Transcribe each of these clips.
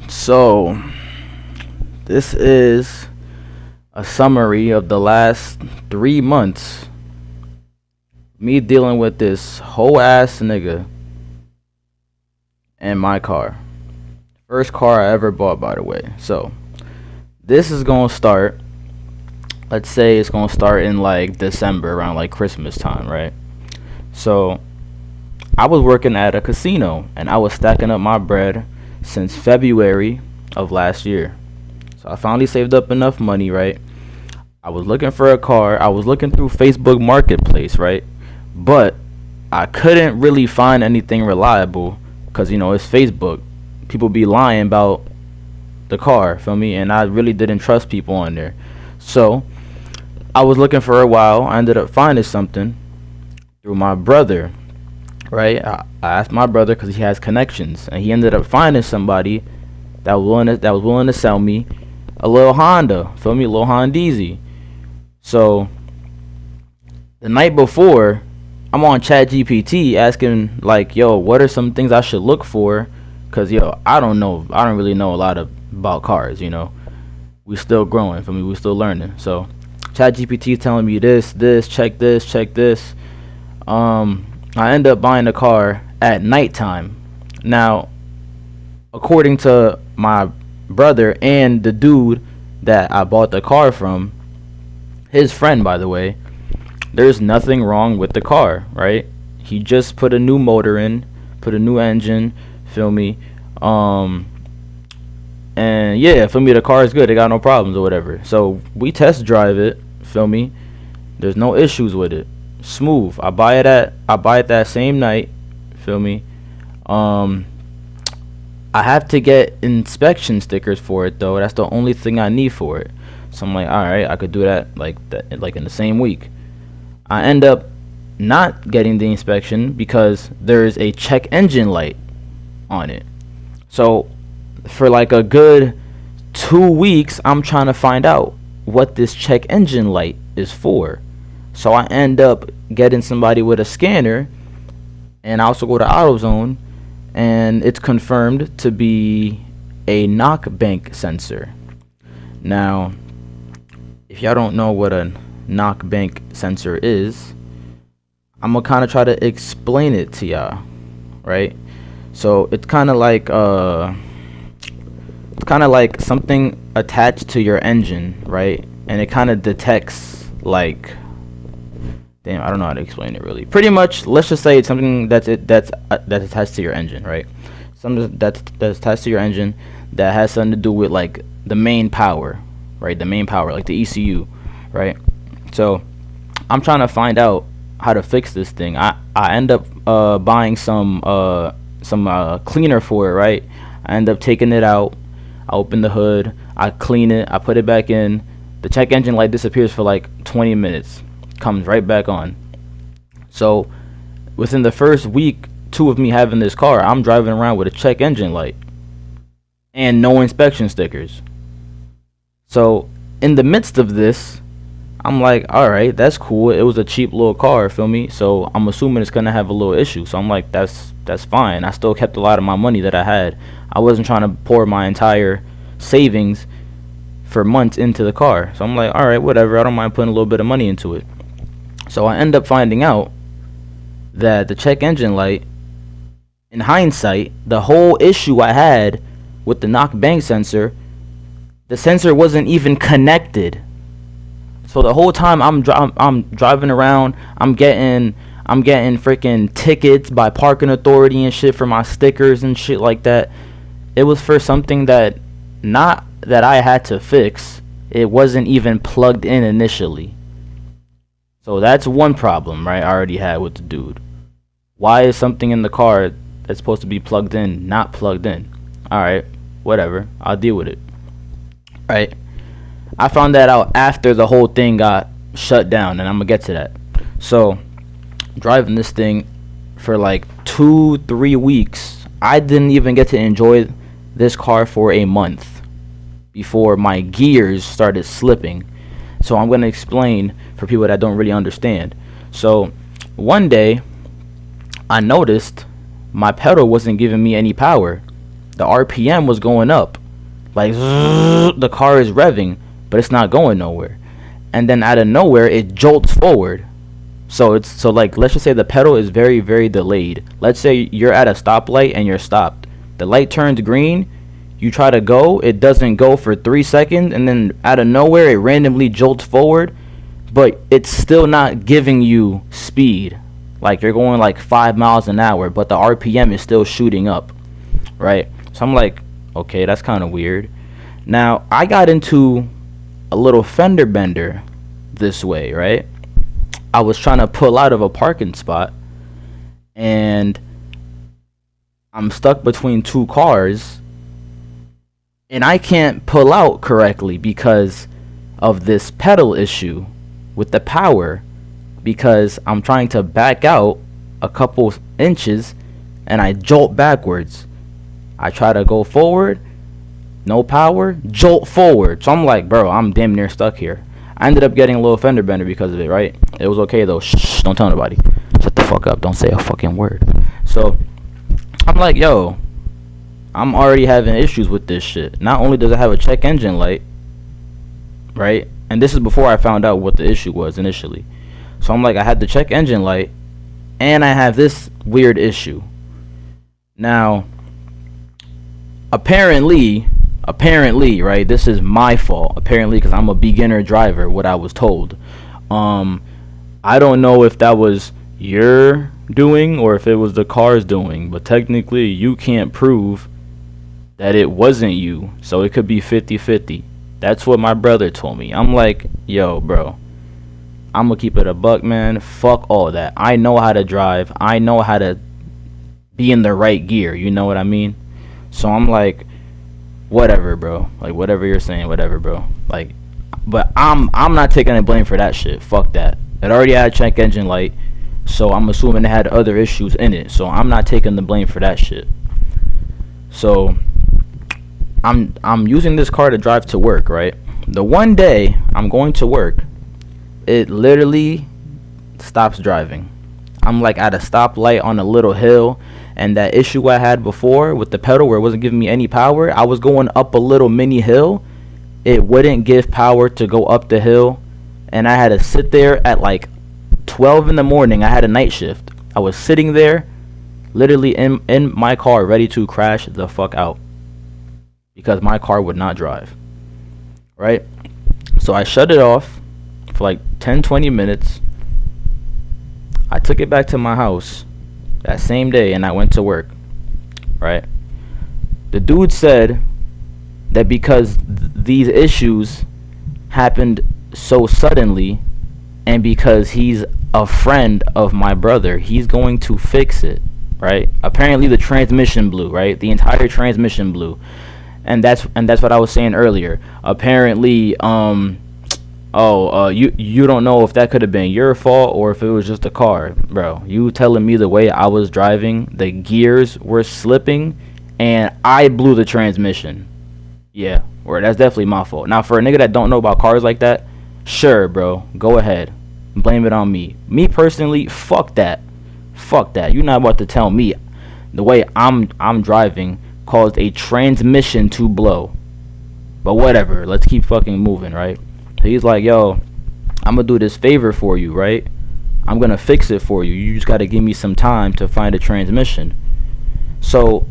So, this is a summary of the last 3 months. Me dealing with this whole ass nigga and my car. First car I ever bought, by the way. So, this is gonna start. Let's say it's gonna start in like December, around like Christmas time, right? So, I was working at a casino and I was stacking up my bread since February of last year. So I finally saved up enough money, right? I was looking for a car. I was looking through Facebook Marketplace, right? But I couldn't really find anything reliable because, it's Facebook. People be lying about the car, feel me? And I really didn't trust people on there. So I was looking for a while. I ended up finding something through my brother, right? I asked my brother because he has connections, and he ended up finding somebody that was willing to sell me a little Honda, feel me, a little Hondeezy. So the night before, I'm on ChatGPT asking like, yo, what are some things I should look for? Cause I don't really know a lot about cars. We still growing, feel me, we still learning. So ChatGPT telling me this, check this. I end up buying the car at nighttime. Now, according to my brother and the dude that I bought the car from, his friend, by the way, there's nothing wrong with the car, right? He just put a new motor in, put a new engine, feel me? And yeah, feel me, the car is good. It got no problems or whatever. So we test drive it, feel me? There's no issues with it. Smooth. I buy it that same night, feel me? I have to get inspection stickers for it though. That's the only thing I need for it. So I'm like, all right, I could do that like in the same week. I end up not getting the inspection because there's a check engine light on it. So for like a good 2 weeks, I'm trying to find out what this check engine light is for. So I end up getting somebody with a scanner, and I also go to AutoZone, and it's confirmed to be a knock bank sensor. Now, if y'all don't know what a knock bank sensor is, I'm gonna kind of try to explain it to y'all, right? So it's kind of like something attached to your engine, right? And it kind of detects like, damn, I don't know how to explain it really. Pretty much, let's just say it's something that's attached to your engine, right? Something that's attached to your engine that has something to do with like the main power, right? The main power, like the ECU, right? So I'm trying to find out how to fix this thing. I end up buying some cleaner for it, right? I end up taking it out. I open the hood. I clean it. I put it back in. The check engine light disappears for like 20 minutes. Comes right back on. So within the first week, 2 of me having this car, I'm driving around with a check engine light and no inspection stickers. So in the midst of this, I'm like, all right, that's cool. It was a cheap little car, feel me? So I'm assuming it's gonna have a little issue. So I'm like, that's fine. I still kept a lot of my money that I had. I wasn't trying to pour my entire savings for months into the car. So I'm like, all right, whatever. I don't mind putting a little bit of money into it. So I end up finding out that the check engine light, in hindsight, the whole issue I had with the knock bank sensor, the sensor wasn't even connected. So the whole time I'm driving around, I'm getting freaking tickets by parking authority and shit for my stickers and shit like that. It was for something that not that I had to fix. It wasn't even plugged in initially. So that's one problem, right? I already had with the dude. Why is something in the car that's supposed to be plugged in not plugged in? All right, whatever. I'll deal with it. Right? I found that out after the whole thing got shut down, and I'm gonna get to that. So, driving this thing for like 2-3 weeks, I didn't even get to enjoy this car for a month before my gears started slipping. So I'm gonna explain for people that don't really understand. So one day I noticed my pedal wasn't giving me any power. the RPM was going up. Like, the car is revving, but it's not going nowhere. And then out of nowhere, it jolts forward. So like, let's just say the pedal is very, very delayed. Let's say you're at a stoplight and you're stopped. The light turns green. You try to go. It doesn't go for 3 seconds. And then out of nowhere, it randomly jolts forward. But it's still not giving you speed. Like, you're going like 5 miles an hour, but the RPM is still shooting up. Right? So I'm like, okay, that's kind of weird. Now, I got into a little fender bender this way, right? I was trying to pull out of a parking spot, and I'm stuck between two cars, and I can't pull out correctly because of this pedal issue with the power, because I'm trying to back out a couple inches and I jolt backwards. I try to go forward, no power, jolt forward. So I'm like, bro, I'm damn near stuck here. I ended up getting a little fender bender because of it, right? It was okay though. Shh, don't tell nobody. Shut the fuck up. Don't say a fucking word. So I'm like, yo, I'm already having issues with this shit. Not only does it have a check engine light, right? And this is before I found out what the issue was initially. So I'm like, I had the check engine light, and I have this weird issue. Now, apparently, right, this is my fault, apparently, because I'm a beginner driver, what I was told. I don't know if that was your doing or if it was the car's doing, but technically, you can't prove that it wasn't you, so it could be 50-50. That's what my brother told me. I'm like, yo, bro, I'm gonna keep it a buck, man. Fuck all that. I know how to drive. I know how to be in the right gear. You know what I mean? So I'm like, whatever, bro. Like, whatever you're saying, whatever, bro. Like, but I'm not taking the blame for that shit. Fuck that. It already had a check engine light, so I'm assuming it had other issues in it. So I'm not taking the blame for that shit. So I'm using this car to drive to work, right? The one day I'm going to work, it literally stops driving. I'm like at a stoplight on a little hill, and that issue I had before with the pedal where it wasn't giving me any power, I was going up a little mini hill. It wouldn't give power to go up the hill, and I had to sit there at like 12 in the morning. I had a night shift. I was sitting there literally in my car ready to crash the fuck out because my car would not drive, right? So I shut it off for like 10-20 minutes. I took it back to my house that same day and I went to work, right? The dude said that because these issues happened so suddenly and because he's a friend of my brother, he's going to fix it, right? Apparently the transmission blew, right? The entire transmission blew. And that's what I was saying earlier. Apparently, you don't know if that could have been your fault or if it was just a car, bro. You telling me the way I was driving, the gears were slipping, and I blew the transmission. Yeah, or that's definitely my fault. Now, for a nigga that don't know about cars like that, sure, bro, go ahead, blame it on me. Me personally, fuck that. You're not about to tell me the way I'm driving caused a transmission to blow. But whatever, let's keep fucking moving, right? He's like, yo, I'm gonna do this favor for you, right? I'm gonna fix it for you. You just gotta give me some time to find a transmission. So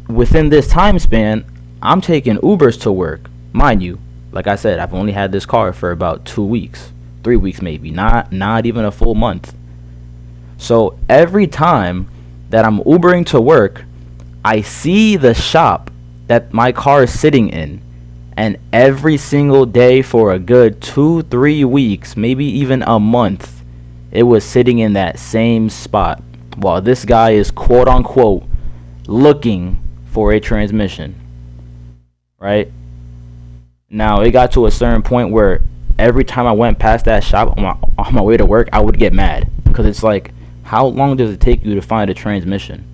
within this time span, I'm taking Ubers to work. Mind you, like I said, I've only had this car for about 2 weeks, 3 weeks maybe, not even a full month. So every time that I'm Ubering to work, I see the shop that my car is sitting in. And every single day for a good 2-3 weeks, maybe even a month, it was sitting in that same spot while this guy is quote unquote looking for a transmission, right? Now it got to a certain point where every time I went past that shop on my way to work, I would get mad because it's like, how long does it take you to find a transmission?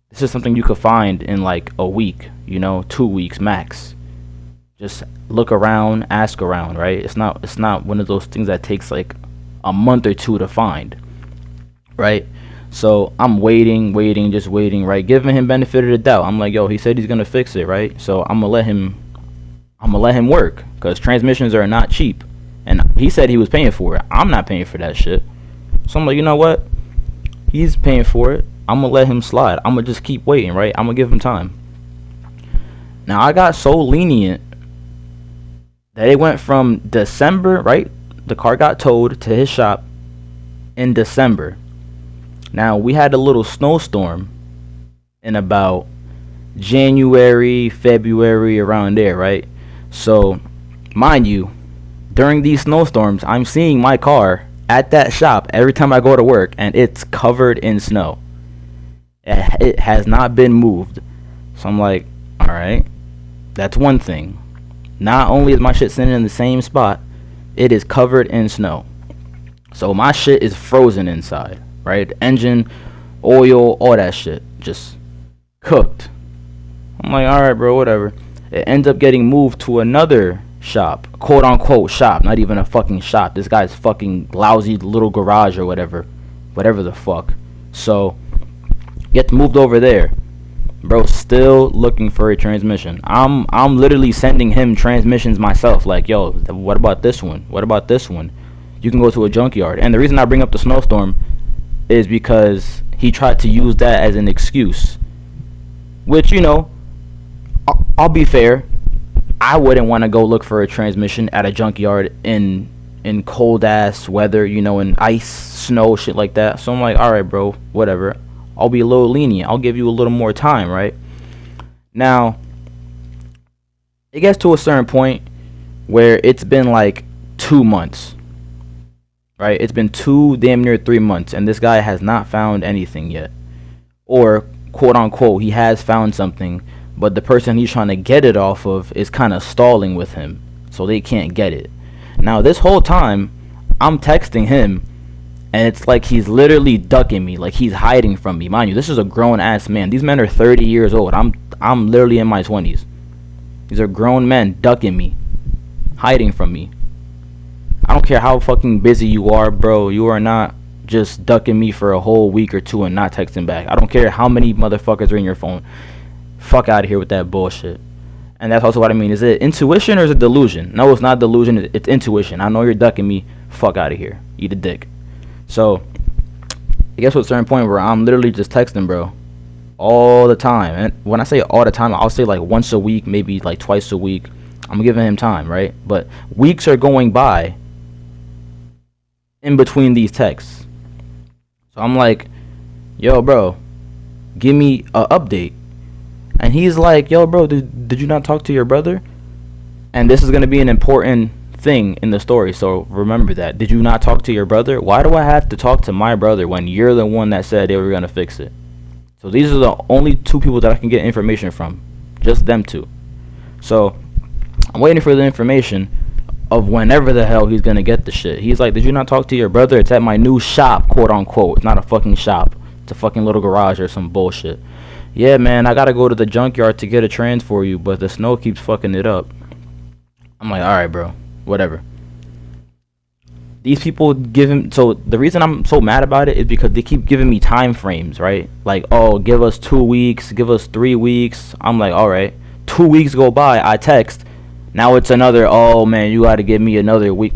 This is something you could find in like a week, 2 weeks max. Just look around, ask around, right? It's not one of those things that takes like a month or two to find, right? So I'm waiting, just waiting, right? Giving him benefit of the doubt. I'm like, yo, he said he's gonna fix it, right? So I'm gonna let him work, because transmissions are not cheap, and he said he was paying for it. I'm not paying for that shit. So I'm like, you know what? He's paying for it. I'm gonna let him slide. I'm gonna just keep waiting, right? I'm gonna give him time. Now I got so lenient that it went from December, right? The car got towed to his shop in December. Now we had a little snowstorm in about January, February, around there, right? So, mind you, during these snowstorms, I'm seeing my car at that shop every time I go to work, and it's covered in snow. It has not been moved. So I'm like, alright, that's one thing. Not only is my shit sitting in the same spot, it is covered in snow. So my shit is frozen inside, right? Engine, oil, all that shit, just cooked. I'm like, alright, bro, whatever. It ends up getting moved to another shop, quote unquote shop, not even a fucking shop. This guy's fucking lousy little garage or whatever the fuck. So gets moved over there. Bro, still looking for a transmission. I'm literally sending him transmissions myself. Like, yo, what about this one? What about this one? You can go to a junkyard. And the reason I bring up the snowstorm is because he tried to use that as an excuse. Which, you know, I'll be fair. I wouldn't want to go look for a transmission at a junkyard in cold ass weather, you know, in ice, snow, shit like that. So I'm like, all right, bro, whatever. I'll be a little lenient. I'll give you a little more time, right? Now, it gets to a certain point where it's been like 2 months, right? It's been 2, damn near 3 months, and this guy has not found anything yet. Or, quote unquote, he has found something, but the person he's trying to get it off of is kind of stalling with him, so they can't get it. Now, this whole time, I'm texting him, and it's like he's literally ducking me, like he's hiding from me. Mind you, this is a grown-ass man. These men are 30 years old. I'm literally in my 20s. These are grown men ducking me, hiding from me. I don't care how fucking busy you are, bro. You are not just ducking me for a whole week or two and not texting back. I don't care how many motherfuckers are in your phone. Fuck out of here with that bullshit. And that's also what I mean. Is it intuition or is it delusion? No, it's not delusion. It's intuition. I know you're ducking me. Fuck out of here. Eat a dick. So, I guess to a certain point where I'm literally just texting, bro, all the time. And when I say all the time, I'll say like once a week, maybe like twice a week. I'm giving him time, right? But weeks are going by in between these texts. So I'm like, yo, bro, give me a update. And he's like, yo, bro, did you not talk to your brother? And this is going to be an important thing in the story, so remember that. Did you not talk to your brother? Why do I have to talk to my brother when you're the one that said they were going to fix it? So these are the only 2 people that I can get information from. Just them 2. So I'm waiting for the information of whenever the hell he's going to get the shit. He's like, did you not talk to your brother? It's at my new shop, quote unquote. It's not a fucking shop. It's a fucking little garage or some bullshit. Yeah, man, I gotta go to the junkyard to get a trans for you, but the snow keeps fucking it up. I'm like, alright, bro, whatever. These people give him, so the reason I'm so mad about it is because they keep giving me time frames, right? Like, oh, give us 2 weeks, give us 3 weeks. I'm like, alright. 2 weeks go by, I text. Now it's another, oh man, you gotta give me another week.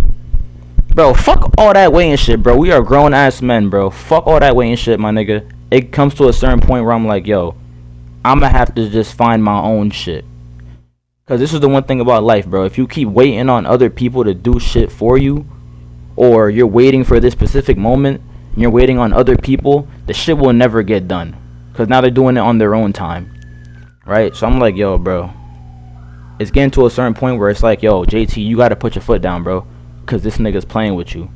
Bro, fuck all that waiting shit, bro. We are grown ass men, bro. Fuck all that waiting shit, my nigga. It comes to a certain point where I'm like, yo, I'm gonna have to just find my own shit. Because this is the one thing about life, bro. If you keep waiting on other people to do shit for you, or you're waiting for this specific moment, and you're waiting on other people, the shit will never get done. Because now they're doing it on their own time. Right? So I'm like, yo, bro. It's getting to a certain point where it's like, yo, JT, you gotta put your foot down, bro. Because this nigga's playing with you.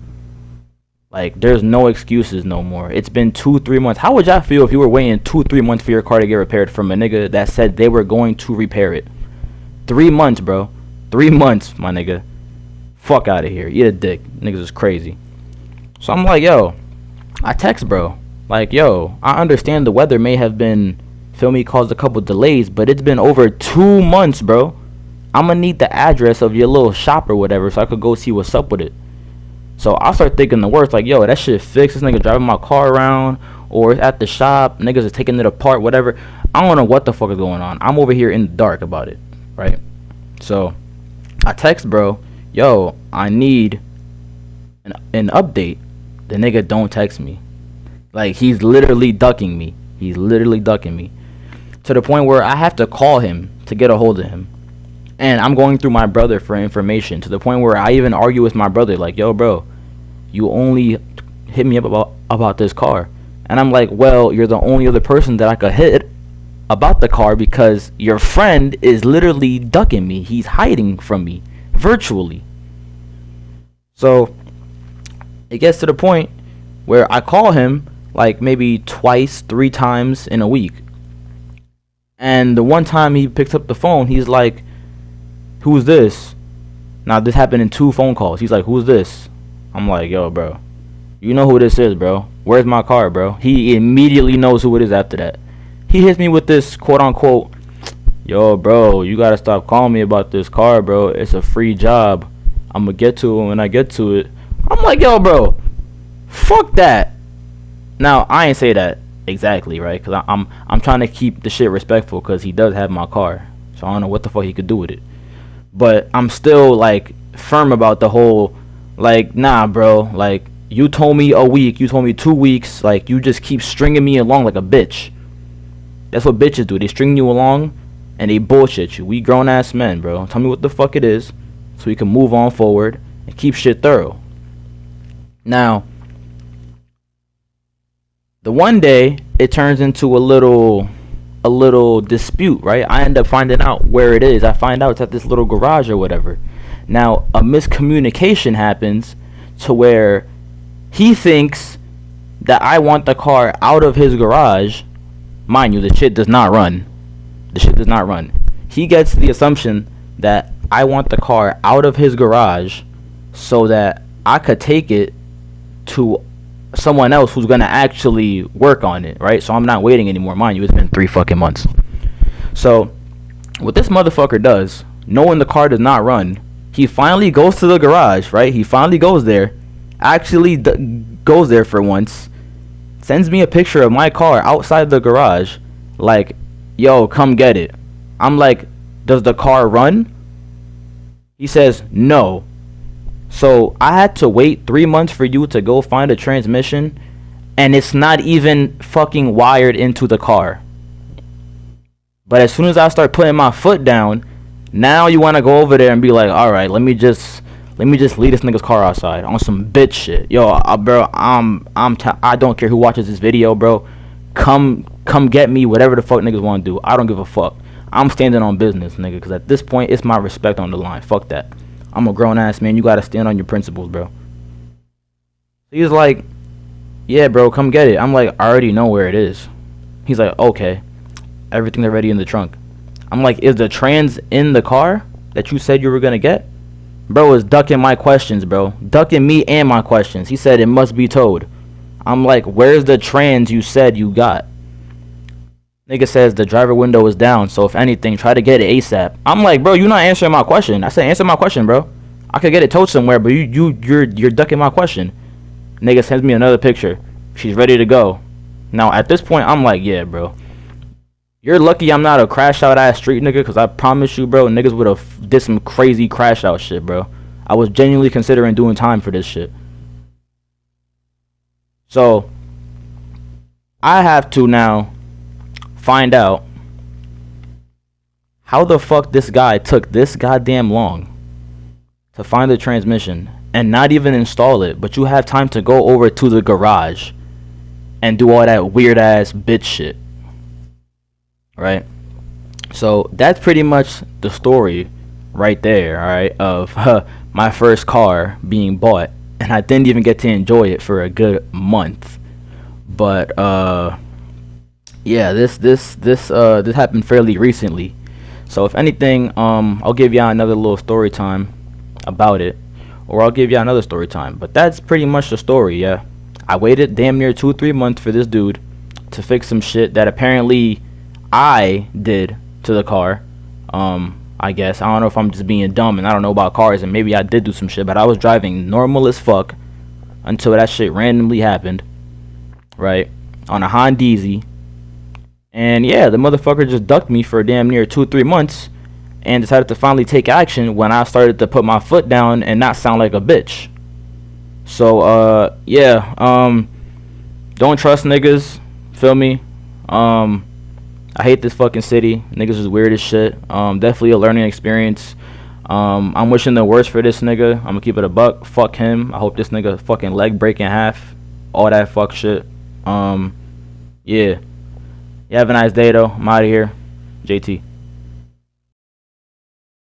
Like, there's no excuses no more. It's been 2-3 months. How would y'all feel if you were waiting 2-3 months for your car to get repaired from a nigga that said they were going to repair it? 3 months, bro. 3 months, my nigga. Fuck out of here. Eat a dick. Niggas is crazy. So I'm like, yo, I text, bro. Like, yo, I understand the weather may have been, feel me, caused a couple delays, but it's been over 2 months, bro. I'm gonna need the address of your little shop or whatever so I could go see what's up with it. So I start thinking the worst, like, yo, that shit fixed. This nigga driving my car around, or it's at the shop, niggas are taking it apart, whatever. I don't know what the fuck is going on. I'm over here in the dark about it, right? So I text bro, yo, I need an update. The nigga don't text me. Like, he's literally ducking me. He's literally ducking me. To the point where I have to call him to get a hold of him. And I'm going through my brother for information. To the point where I even argue with my brother. Like, yo, bro, you only hit me up about this car. And I'm like, well, you're the only other person that I could hit about the car because your friend is literally ducking me. He's hiding from me virtually. So it gets to the point where I call him like maybe twice, 3 times in a week. And the one time he picks up the phone, he's like, who's this? Now, this happened in 2 phone calls. He's like, who's this? I'm like, yo, bro, you know who this is, bro. Where's my car, bro? He immediately knows who it is after that. He hits me with this quote-unquote, yo, bro, you gotta stop calling me about this car, bro. It's a free job. I'm gonna get to it when I get to it. I'm like, yo, bro, fuck that. Now, I ain't say that exactly, right? Because I'm trying to keep the shit respectful because he does have my car. So I don't know what the fuck he could do with it. But I'm still, like, firm about the whole, like, nah, bro. Like, you told me a week. You told me 2 weeks. Like, you just keep stringing me along like a bitch. That's what bitches do. They string you along and they bullshit you. We grown-ass men, bro. Tell me what the fuck it is so we can move on forward and keep shit thorough. Now, the one day it turns into a little dispute, right? I end up finding out where it is. I find out it's at this little garage or whatever. Now, a miscommunication happens to where he thinks that I want the car out of his garage. Mind you, the shit does not run. The shit does not run. He gets the assumption that I want the car out of his garage so that I could take it to someone else who's gonna actually work on it, right? So I'm not waiting anymore. Mind you, it's been 3 fucking months. So what this motherfucker does, knowing the car does not run, he finally goes to the garage, right? He finally goes there, actually goes there for once, sends me a picture of my car outside the garage, like, yo, come get it. I'm like, does the car run? He says no. So I had to wait 3 months for you to go find a transmission, and it's not even fucking wired into the car. But as soon as I start putting my foot down, now you want to go over there and be like, all right, let me just leave this nigga's car outside on some bitch shit. Yo, bro, I don't care who watches this video, bro. Come get me, whatever the fuck niggas want to do. I don't give a fuck. I'm standing on business, nigga, because at this point, it's my respect on the line. Fuck that. I'm a grown-ass man. You got to stand on your principles, bro. He's like, yeah, bro, come get it. I'm like, I already know where it is. He's like, okay. Everything's already in the trunk. I'm like, is the trans in the car that you said you were going to get? Bro is ducking my questions, bro. Ducking me and my questions. He said it must be towed. I'm like, where's the trans you said you got? Nigga says the driver window is down, so if anything, try to get it ASAP. I'm like, bro, you're not answering my question. I said, answer my question, bro. I could get it towed somewhere, but you're ducking my question. Nigga sends me another picture. She's ready to go. Now, at this point, I'm like, yeah, bro. You're lucky I'm not a crash out ass street nigga, because I promise you, bro, niggas would have did some crazy crash out shit, bro. I was genuinely considering doing time for this shit. So, I have to now find out how the fuck this guy took this goddamn long to find the transmission and not even install it, but you have time to go over to the garage and do all that weird ass bitch shit, right? So that's pretty much the story right there, alright, of my first car being bought, and I didn't even get to enjoy it for a good month. But yeah, this happened fairly recently. So if anything, I'll give y'all another little story time about it, or I'll give y'all another story time. But that's pretty much the story. Yeah, I waited damn near 2-3 months for this dude to fix some shit that apparently I did to the car. I guess I don't know if I'm just being dumb and I don't know about cars, and maybe I did do some shit, but I was driving normal as fuck until that shit randomly happened, right? on a Hondeezy. And yeah, the motherfucker just ducked me for damn near 2 3 months, and decided to finally take action when I started to put my foot down and not sound like a bitch. So yeah, don't trust niggas. Feel me? I hate this fucking city. Niggas is weird as shit. Definitely a learning experience. I'm wishing the worst for this nigga. I'm gonna keep it a buck. Fuck him. I hope this nigga fucking leg break in half. All that fuck shit. Yeah. You have a nice day though. I'm out of here. JT.